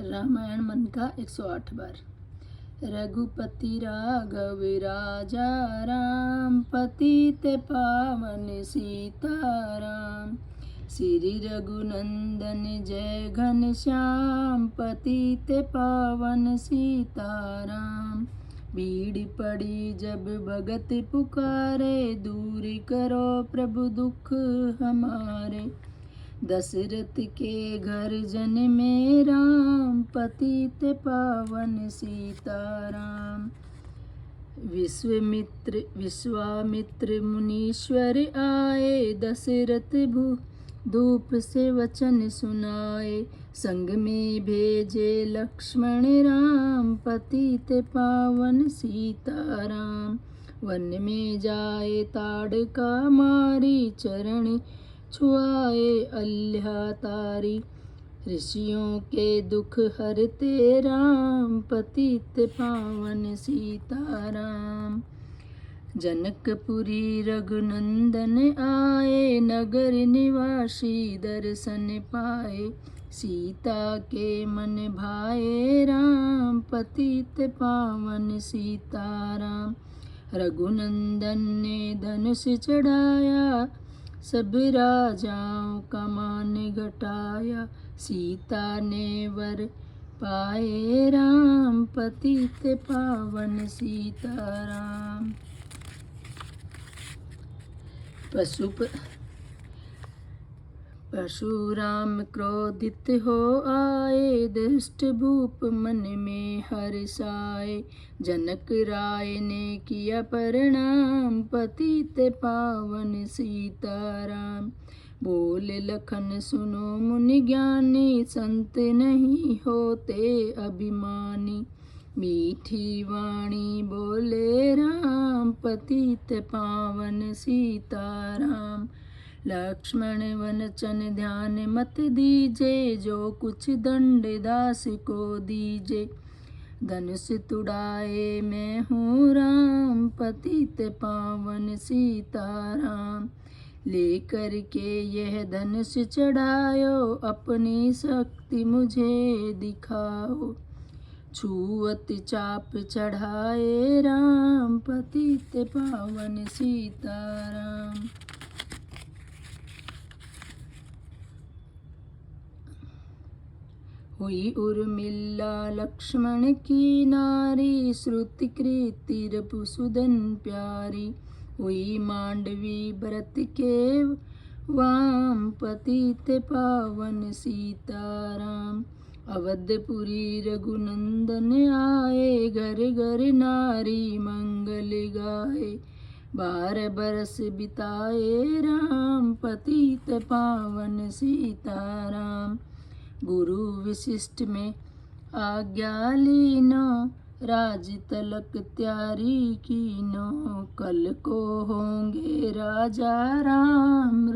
रामायण मन का 108 बार। रघुपति राघव राजा राम, पतित पावन सीताराम। श्री रघुनंदन जय घन श्याम, पतित पावन सीताराम। भीड़ पड़ी जब भगत पुकारे, दूर करो प्रभु दुख हमारे। दशरथ के घर जन में राम, पतित पावन सीताराम। विश्वामित्र मुनीश्वर आए, दशरथ धूप से वचन सुनाए। संग में भेजे लक्ष्मण राम, पतित पावन सीताराम। वन में जाए ताड़का मारी, चरण छुआए अल्लाह तारी। ऋषियों के दुख हरते राम, पतित पावन सीताराम। जनकपुरी रघुनंदन आए, नगर निवासी दर्शन पाए। सीता के मन भाए राम, पतित पावन सीताराम। रघुनंदन ने धनुष चढ़ाया, सब राजाओं का मान घटाया। सीता ने वर पाए राम, पतित पावन सीताराम। परशुराम क्रोधित हो आए, दुष्ट भूप मन में हर्षाए। जनक राय ने किया प्रणाम, पतित पावन सीताराम। बोल लखन सुनो मुनि ज्ञानी, संत नहीं होते अभिमानी। मीठी वाणी बोले राम, पतित पावन सीताराम। लक्ष्मण वचन ध्यान मत दीजे, जो कुछ दंड दास को दीजे। धनुष तुड़ाए मैं हूँ राम, पतित पावन सीताराम। लेकर के यह धनुष चढ़ायो, अपनी शक्ति मुझे दिखाओ। छुअत चाप चढ़ाए राम, पतित पावन सीताराम। हुई उर्मिला लक्ष्मण की नारी, श्रुति कृति रिपुसुदन प्यारी। हुई मांडवी व्रत के वाम, पतित पावन सीताराम। अवधपुरी रघुनंदन आए, घर घर नारी मंगल गाए। 12 बरस बिताए राम, पतित पावन सीताराम। गुरु विशिष्ट में आज्ञा लीनो, राज तलक त्यारी कीनो। कल को होंगे राजा राम,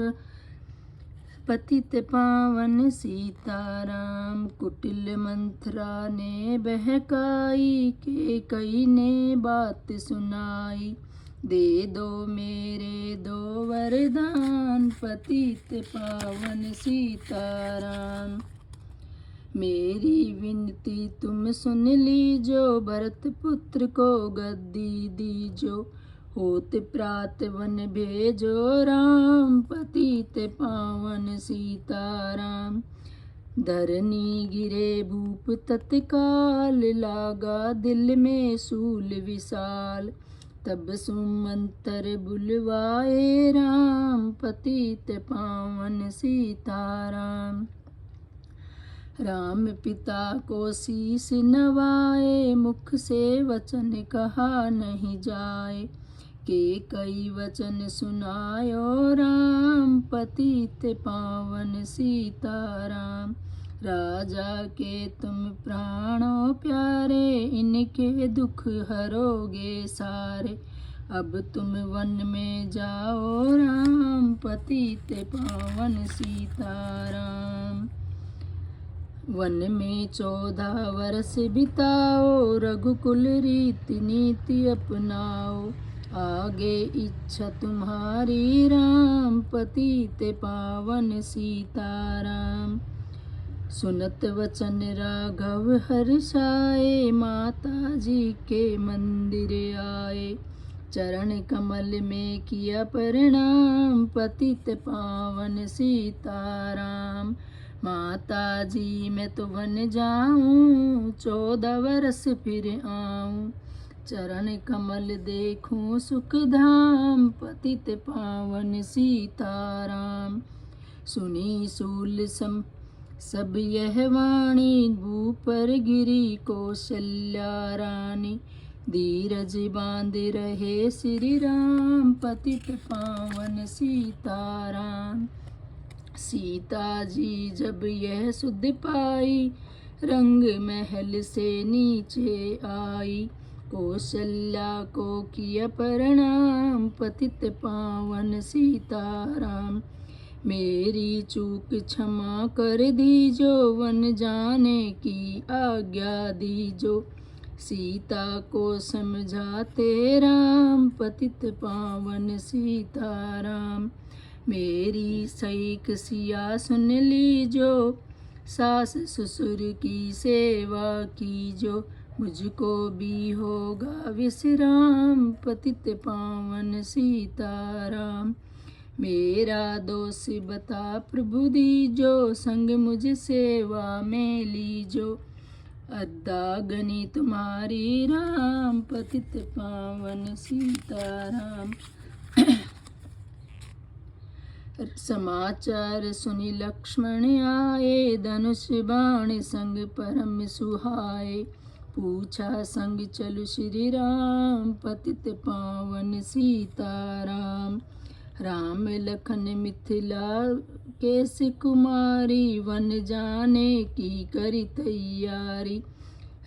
पतित पावन सीताराम। कुटिल मंथरा ने बहकाई, के कई ने बात सुनाई। दे दो मेरे दो वरदान, पतित पावन सीताराम। मेरी विनती तुम सुन लीजो, भरत पुत्र को गद्दी दीजो। होत प्रात वन भेजो राम, पतित पावन सीताराम। धरनी गिरे भूप तत्काल, लागा दिल में शूल विशाल। तब सुमंतर बुलवाए राम, पतित पावन सीताराम। राम पिता को शीस नवाए, मुख से वचन कहा नहीं जाए। के कई वचन सुनायो राम, पतित पावन सीताराम। राजा के तुम प्राणों प्यारे, इनके दुख हरोगे सारे। अब तुम वन में जाओ राम, पतित पावन सीताराम। वन में 14 वर्ष बिताओ, रघुकुल रीति नीति अपनाओ। आगे इच्छा तुम्हारी राम, पतित पावन सीताराम। सुनत वचन राघव हर्षाए, माता जी के मंदिर आए। चरण कमल में किया प्रणाम, पतित पावन सीताराम। माता जी मैं तो बन जाऊं, 14 वर्ष फिर आऊं। चरण कमल देखूं सुख धाम, पतित पावन सीताराम। सुनी सूल सम सब यह वाणी, भूपर गिरी कौशल्या रानी। धीरज बांध रहे श्री राम, पतित पावन सीताराम। सीता जी जब यह सुध पाई, रंग महल से नीचे आई। कौशल्या को किया प्रणाम, पतित पावन सीताराम। मेरी चूक क्षमा कर दीजो, वन जाने की आज्ञा दीजो। सीता को समझाते राम, पतित पावन सीताराम। मेरी सईक सिया सुन लीजो, सास ससुर की सेवा कीजो। मुझको भी होगा विश्राम, पतित पावन सीताराम। मेरा दोष बता प्रभु दीजो, संग मुझ सेवा में लीजो। अद्दागनी तुम्हारी राम, पतित पावन सीताराम। समाचार सुनि लक्ष्मण आए, धनुष बाण संग परम सुहाए। पूछा संग चलु श्री राम, पतित पावन सीताराम। राम लखन मिथिला केस कुमारी, वन जाने की करी तैयारी।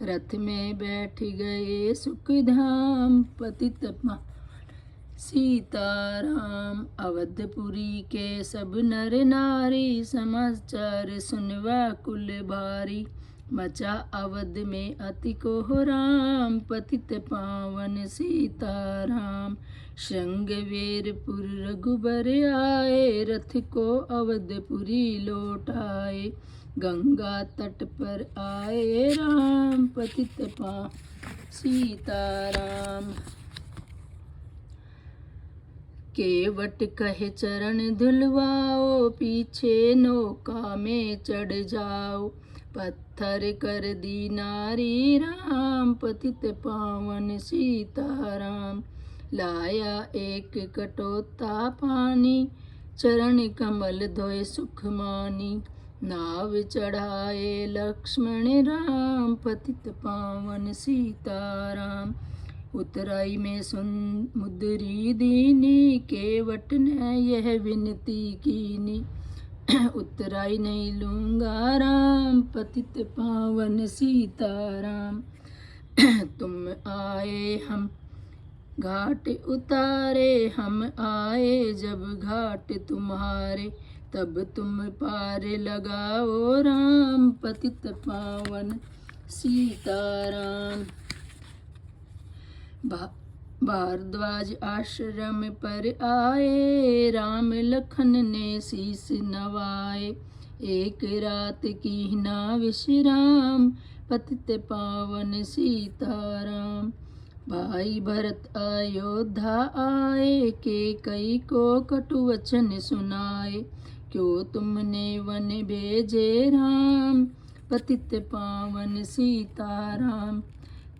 रथ में बैठ गए सुख धाम, पतित पावन सीताराम। अवधपुरी के सब नर नारी, समाचार सुनवा कुल भारी। मचा अवध में अति कोहराम, पतित पावन सीताराम। श्रृंगवेरपुर रघुबर आए, रथ को अवधपुरी लौटाए। गंगा तट पर आए राम, पतित पावन सीताराम। केवट कहे चरण धुलवाओ, पीछे नौका में चढ़ जाओ। पत्थर कर दी नारी राम, पतित पावन सीताराम। लाया एक कटोता पानी, चरण कमल धोए सुख मानी। नाव चढ़ाए लक्ष्मण राम, पतित पावन सीताराम। उतराई में समुद्री दीनी, केवट ने यह विनती कीनी। उतराई नहीं लूंगा राम, पतित पावन सीताराम। तुम आए हम घाट उतारे, हम आए जब घाट तुम्हारे। तब तुम पार लगाओ राम, पतित पावन सीताराम। भारद्वाज आश्रम पर आए, राम लखन ने शीस नवाए। एक रात की ना विश्राम, पतित पावन सीताराम। भाई भरत अयोध्या आए, के कई को कटु वचन सुनाए। क्यों तुमने वन भेजे राम, पतित पावन सीताराम।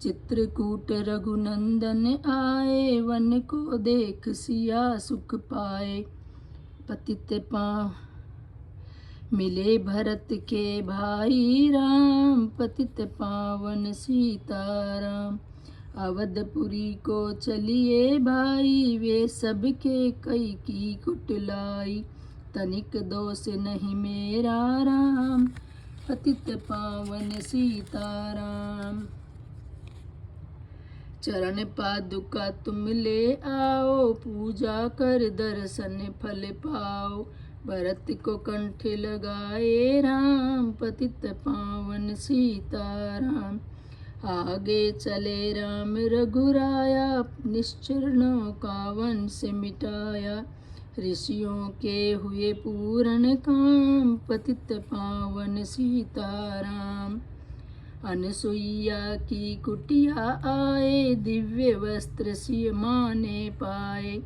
चित्रकूट रघुनंदन आए, वन को देख सिया सुख पाए। पतित मिले भरत के भाई राम, पतित पावन सीताराम। अवधपुरी को चलिए भाई, वे सबके कई की कुटलाई। तनिक दोष नहीं मेरा राम, पतित पावन सीताराम। चरण पादुका तुम ले आओ, पूजा कर दर्शन फल पाओ। भरत को कंठ लगाए राम, पतित पावन सीताराम। आगे चले राम रघुराया, निश्चरणों का वंश मिटाया। ऋषियों के हुए पूर्ण काम, पतित पावन सीताराम। अनसुईया की कुटिया आए, दिव्य वस्त्र सिय माने पाए।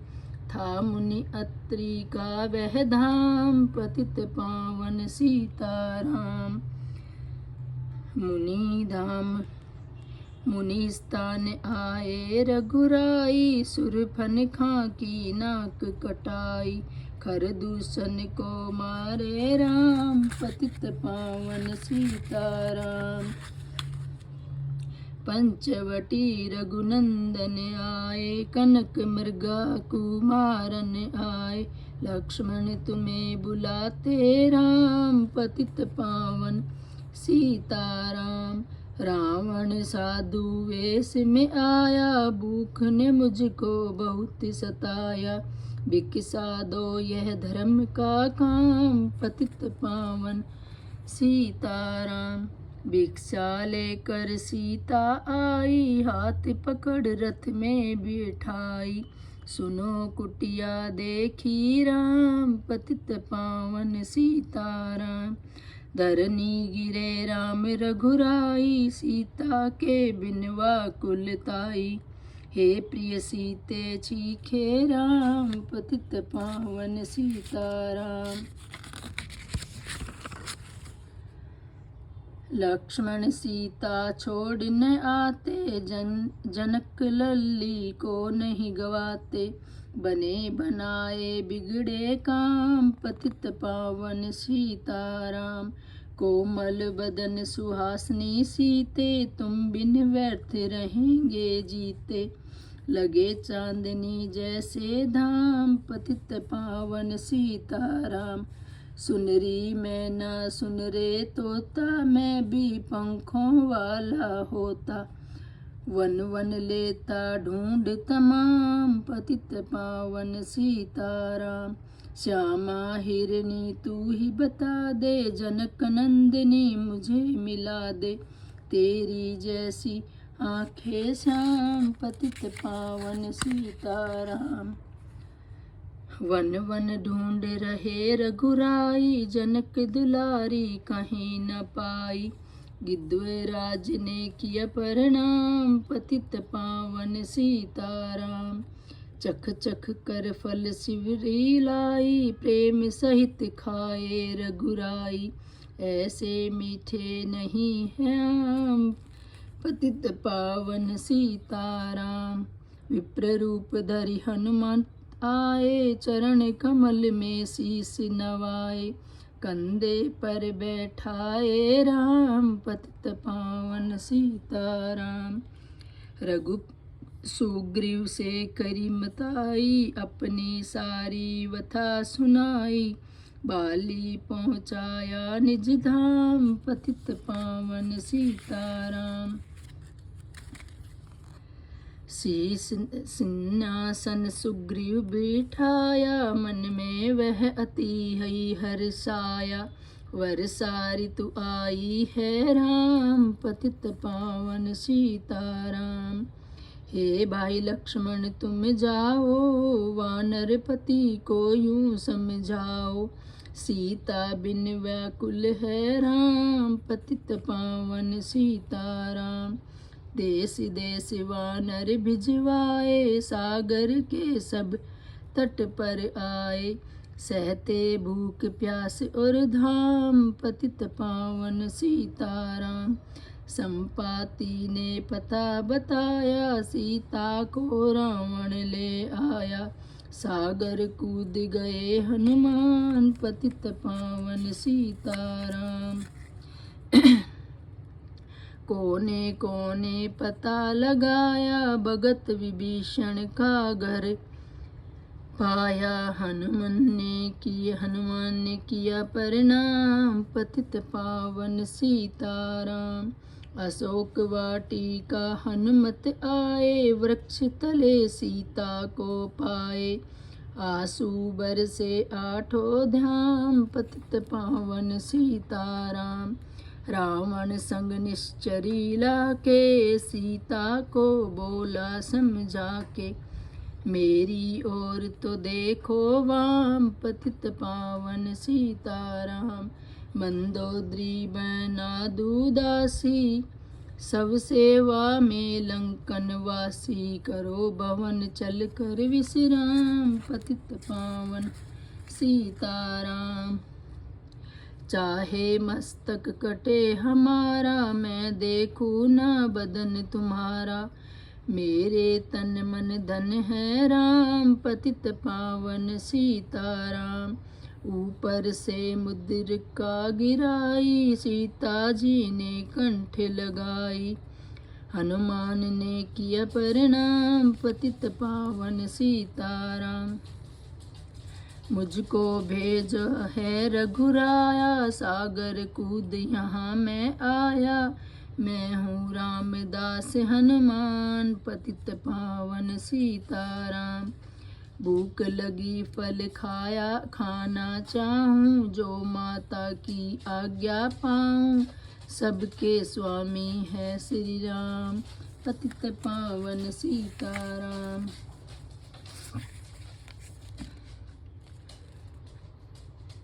था मुनि अत्रि का वह धाम, पतित पावन सीताराम। मुनि धाम मुनि स्थान आए रघुराई, सुरफन खां की नाक कटाई। खरदूषण को मारे राम, पतित पावन सीताराम। पंचवटी रघुनंदन आए, कनक मृगा कुमारन आए। लक्ष्मण तुम्हें बुलाते राम, पतित पावन सीताराम। रावण साधु वेश में आया, भूख ने मुझको बहुत सताया। भिक्षा दो यह धर्म का काम, पतित पावन सीताराम। भिक्षा लेकर सीता आई, हाथ पकड़ रथ में बिठाई। सुनो कुटिया देखी राम, पतित पावन सीताराम। धरनी गिरे राम रघुराई, सीता के बिन व्याकुल ताई। हे प्रिय सीते चीखे राम, पतित पावन सीताराम। लक्ष्मण सीता छोड़ न आते, जनक लल्ली को नहीं गवाते। बने बनाए बिगड़े काम, पतित पावन सीताराम। कोमल बदन सुहासनी सीते, तुम बिन व्यर्थ रहेंगे जीते। लगे चांदनी जैसे धाम, पतित पावन सीताराम। सुनरी मैना सुन रे तोता, मैं भी पंखों वाला होता। वन वन लेता ढूंढ तमाम, पतित पावन सीताराम। श्यामा हिरनी तू ही बता दे, जनक नंदिनी मुझे मिला दे। तेरी जैसी आंखें श्याम, पतित पावन सीताराम। वन वन ढूंढ रहे रघुराई, जनक दुलारी कहीं न पाई। गिद्धराज ने किया प्रणाम, पतित पावन सीताराम। चख चख कर फल शिवरी लाई, प्रेम सहित खाए रघुराई। ऐसे मीठे नहीं हैं आम, पतित पावन सीताराम। विप्र रूप धरि हनुमान आए, चरण कमल में शीस नवाए। कंधे पर बैठाए राम, पतित पावन सीताराम। रघु सुग्रीव से करी मताई, अपनी सारी वथा सुनाई। बाली पहुँचाया निज धाम, पतित पावन सीताराम। शीस सिंहासन सुग्रीव बिठाया, मन में वह अति ही हर्षाया। वर्षा ऋतु आई है राम, पतित पावन सीताराम। हे भाई लक्ष्मण तुम जाओ, वानर पति को यूं समझाओ। सीता बिन व्याकुल है राम, पतित पावन सीताराम। देश देश वानर भिजवाए, सागर के सब तट पर आए। सहते भूख प्यास और धाम, पतित पावन सीताराम। संपाति ने पता बताया, सीता को रावण ले आया। सागर कूद गए हनुमान, पतित पावन सीताराम। कोने कोने पता लगाया, भगत विभीषण का घर पाया। हनुमान ने किया प्रणाम, पतित पावन सीताराम। अशोक वाटिका हनुमत आए, वृक्ष तले सीता को पाए। आंसू बरसे आठों धाम, पतित पावन सीताराम। रावण संग निश्चरी लाके, सीता को बोला समझा के। मेरी ओर तो देखो वाम, पतित पावन सीताराम। मंदोदरी बना दूदासी, सब सेवा में लंकन वासी। करो भवन चल कर विश्राम, पतित पावन सीताराम। चाहे मस्तक कटे हमारा, मैं देखूं ना बदन तुम्हारा। मेरे तन मन धन है राम, पतित पावन सीताराम। ऊपर से मुद्रिका गिराई, सीता जी ने कंठ लगाई। हनुमान ने किया प्रणाम, पतित पावन सीताराम। मुझको भेज है रघुराया, सागर कूद यहाँ मैं आया। मैं हूँ रामदास हनुमान, पतित पावन सीताराम। भूख लगी फल खाया खाना चाहूँ, जो माता की आज्ञा पाऊँ। सबके स्वामी है श्री राम, पतित पावन सीताराम।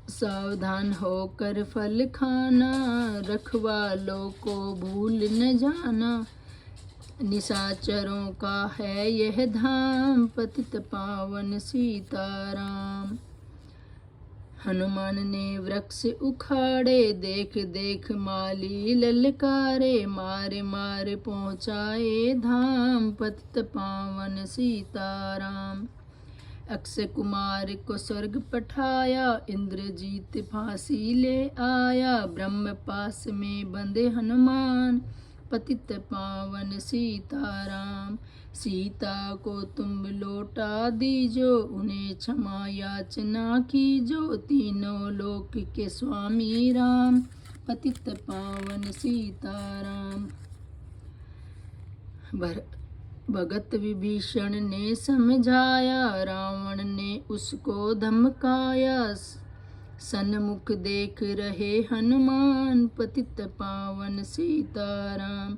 सावधान होकर फल खाना, रखवालों को भूल न जाना। निशाचरों का है यह धाम, पतित पावन सीताराम। हनुमान ने वृक्ष उखाड़े, देख देख माली ललकारे। मारे मारे पहुँचाए धाम, पतित पावन सीताराम। अक्षय कुमार को स्वर्ग पठाया, इंद्रजीत फांसी ले आया। ब्रह्म पास में बंधे हनुमान, पतित पावन सीताराम। सीता को तुम लौटा दीजो, उन्हें क्षमा याचना कीजो। तीनों लोक के स्वामी राम, पतित पावन सीताराम। भगत विभीषण ने समझाया, रावण ने उसको धमकाया। सन्मुख देख रहे हनुमान, पतित पावन सीताराम।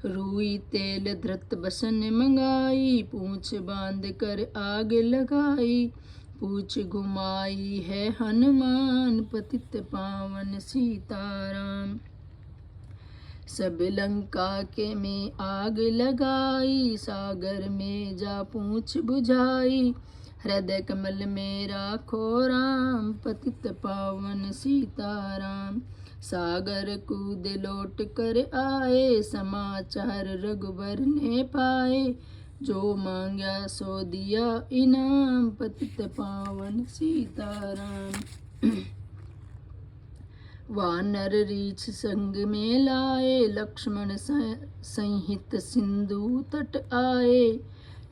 रुई तेल धृत बसन मंगाई, पूंछ बांध कर आग लगाई। पूंछ घुमाई है हनुमान, पतित पावन सीताराम। सब लंका के में आग लगाई, सागर में जा पूंछ बुझाई। हृदय कमल में राखो राम, पतित पावन सीताराम। सागर कूद लौट कर आए, समाचार रघुवर ने पाए। जो मांगा सो दिया इनाम, पतित पावन सीताराम। वानर रीछ संग में लाए, लक्ष्मण सहित सिंधु तट आए।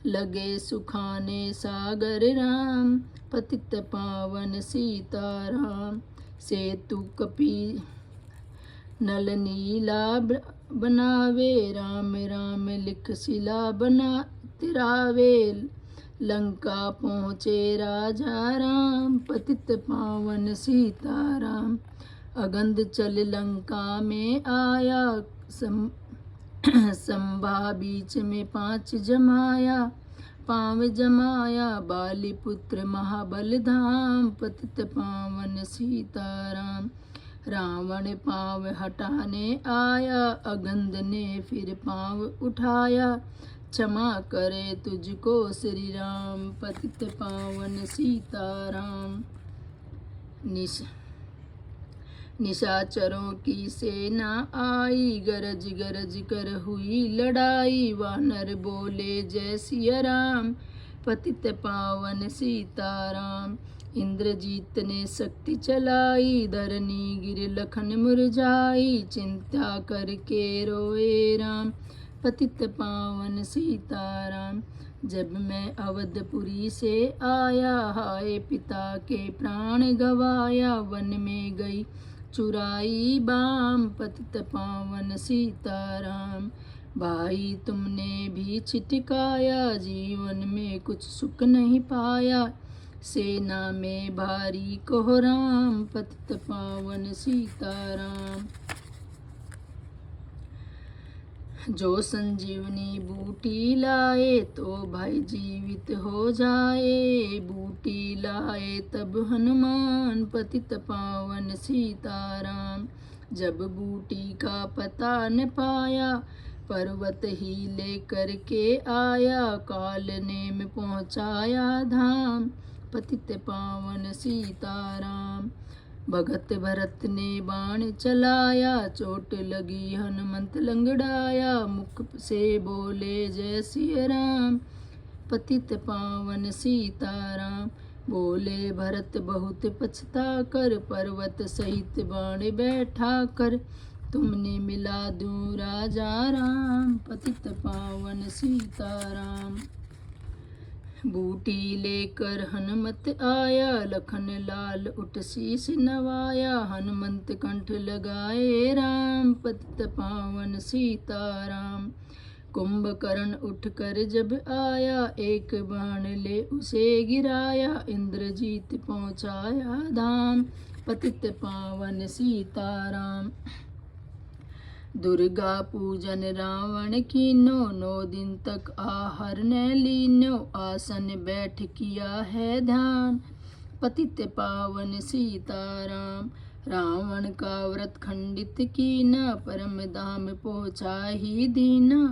लगे सुखाने सागर राम, पतित पावन सीताराम। सेतु कपि नल नीला बनावे, राम राम लिख शिला बना तिरावे। लंका पहुँचे राजा राम, पतित पावन सीताराम। अगंध चल लंका में आया, संभा बीच में पांच जमाया। पाँव जमाया बाली पुत्र महाबल धाम, पतित पावन सीताराम। रावण पाँव हटाने आया, अगंध ने फिर पाँव उठाया। क्षमा करे तुझको श्री राम, पतित पावन सीताराम। निशाचरों की सेना आई, गरज गरज कर हुई लड़ाई। वानर बोले जय सिया राम, पतित पावन सीताराम। इंद्रजीत ने शक्ति चलाई, धरनी गिर लखन मुरझाई। चिंता करके रोए राम, पतित पावन सीताराम। जब मैं अवधपुरी से आया, हाय पिता के प्राण गवाया। वन में गई चुराई बाम, पतित पावन सीताराम। भाई तुमने भी छिटकाया, जीवन में कुछ सुख नहीं पाया। सेना में भारी कोहराम, पतित पावन सीताराम। जो संजीवनी बूटी लाए तो भाई जीवित हो जाए। बूटी लाए तब हनुमान पतित पावन सीताराम। जब बूटी का पता न पाया पर्वत ही लेकर के आया। काल ने में पहुँचाया धाम पतित पावन सीताराम। भगत भरत ने बाण चलाया चोट लगी हनुमंत लंगड़ाया। मुख से बोले जय सिया राम पतित पावन सीताराम। बोले भरत बहुत पछता कर पर्वत सहित बाण बैठा कर। तुमने मिला दूं राजा राम पतित पावन सीताराम। बूटी लेकर हनुमत आया लखन लाल उठ शीस नवाया। हनुमंत कंठ लगाए राम पतित पावन सीताराम। कुंभकर्ण उठ कर जब आया एक बाण ले उसे गिराया। इंद्रजीत पहुँचाया धाम पतित पावन सीताराम। दुर्गा पूजन रावण कीनो 9 दिन तक आहार न लीनो। आसन बैठ किया है ध्यान पतित पावन सीताराम। रावण का व्रत खंडित कीना परम धाम पहुँचा ही दीना।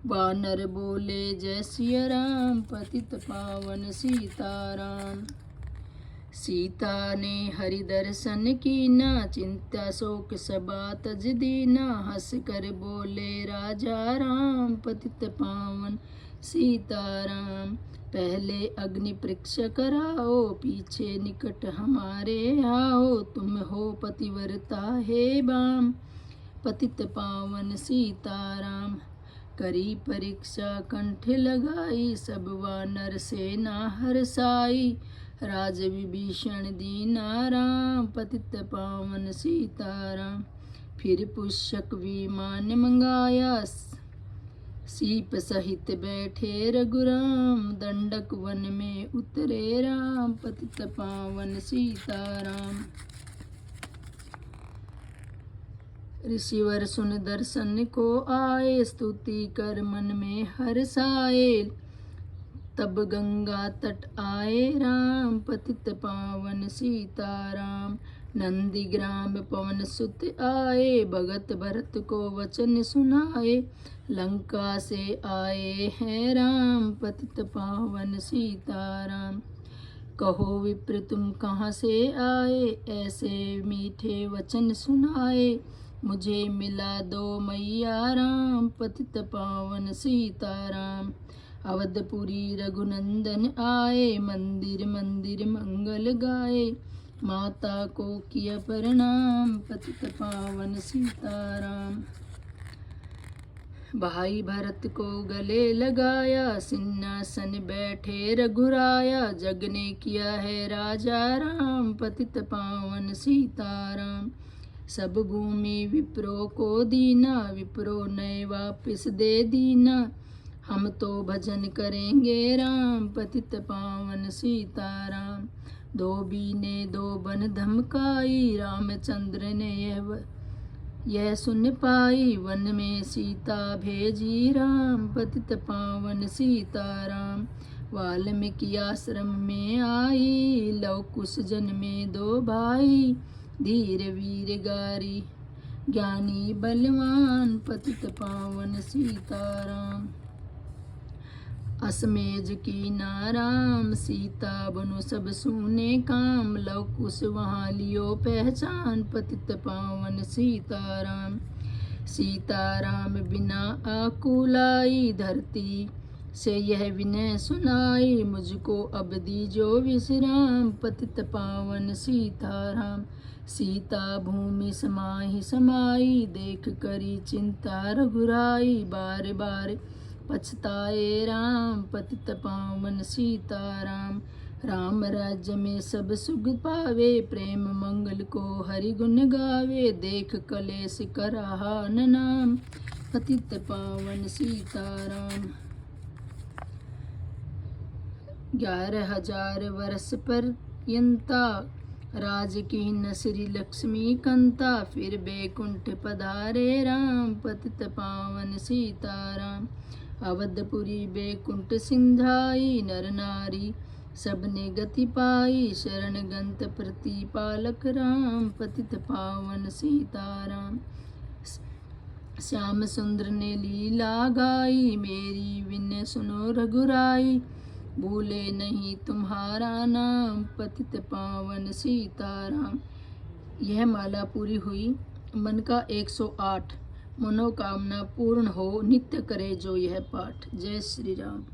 वानर बोले जय सिया राम पतित पावन सीताराम। सीता ने हरि दर्शन कीना चिंता शोक सबा तज दीना। हंस कर बोले राजा राम पतित पावन सीताराम। पहले अग्नि परीक्षा कराओ पीछे निकट हमारे आओ। तुम हो पतिव्रता हे बाम पतित पावन सीताराम। करी परीक्षा कंठ लगाई सब वानर सेना हरसाई। राज विभीषण दीना राम पतित पावन सीताराम। फिर पुष्यक विमान मंगाया सीप सहित बैठे रघुराम। दंडक वन में उतरे राम पतित पावन सीताराम। ऋषिवर सुन दर्शन को आए स्तुति कर मन में हर्षाए। तब गंगा तट आए राम पतित पावन सीताराम। नंदीग्राम पवन सुत आए भगत भरत को वचन सुनाए। लंका से आए हैं राम पतित पावन सीताराम। कहो विप्र तुम कहाँ से आए ऐसे मीठे वचन सुनाए। मुझे मिला दो मैया राम पतित पावन सीताराम। अवधपुरी रघुनंदन आए मंदिर मंदिर मंगल गाए। माता को किया प्रणाम पतित पावन सीताराम। भाई भरत को गले लगाया सिंहासन बैठे रघुराया। जग ने किया है राजा राम पतित पावन सीताराम। सब भूमि विप्रो को दीना विप्रो नए वापिस दे दीना। हम तो भजन करेंगे राम पतित पावन सीताराम। धोबी ने 2 बन धमकाई रामचंद्र ने यह सुन पाई। वन में सीता भेजी राम पतित पावन सीताराम। वाल्मीकि आश्रम में आई लव कुश जन्मे 2 भाई। धीर वीर गारी ज्ञानी बलवान पतित पावन सीताराम। असमेज की नाराम सीता बनो सब सुने काम। लव कुश वहाँ लियो पहचान पतित पावन सीताराम। सीताराम बिना आकुलाई धरती से यह विनय सुनाई। मुझको अब दीजो विश्राम पतित पावन सीताराम। सीता भूमि समाही समाई देख करी चिंता रघुराई। बार बार पछताए राम पतित पावन सीताराम। राम राज्य में सब सुख पावे प्रेम मंगल को हरि गुण गावे। देख कलेश करहा न नाम पतित पावन सीताराम। 11,000 वर्ष पर्यंता राज कीन श्री लक्ष्मी कंता, फिर बैकुंठ पधारे राम, पतित पावन सीताराम। अवधपुरी बैकुंठ सिंधाई, नर नारी सबने गति पाई, शरण गंत प्रतिपालक राम, पतित पावन सीताराम। श्याम सुंदर ने लीला गाई, मेरी विनय सुनो रघुराई, भूले नहीं तुम्हारा नाम, पतित पावन सीताराम। यह माला पूरी हुई। मन का 108 मनोकामना पूर्ण हो, नित्य करे जो यह पाठ। जय श्री राम।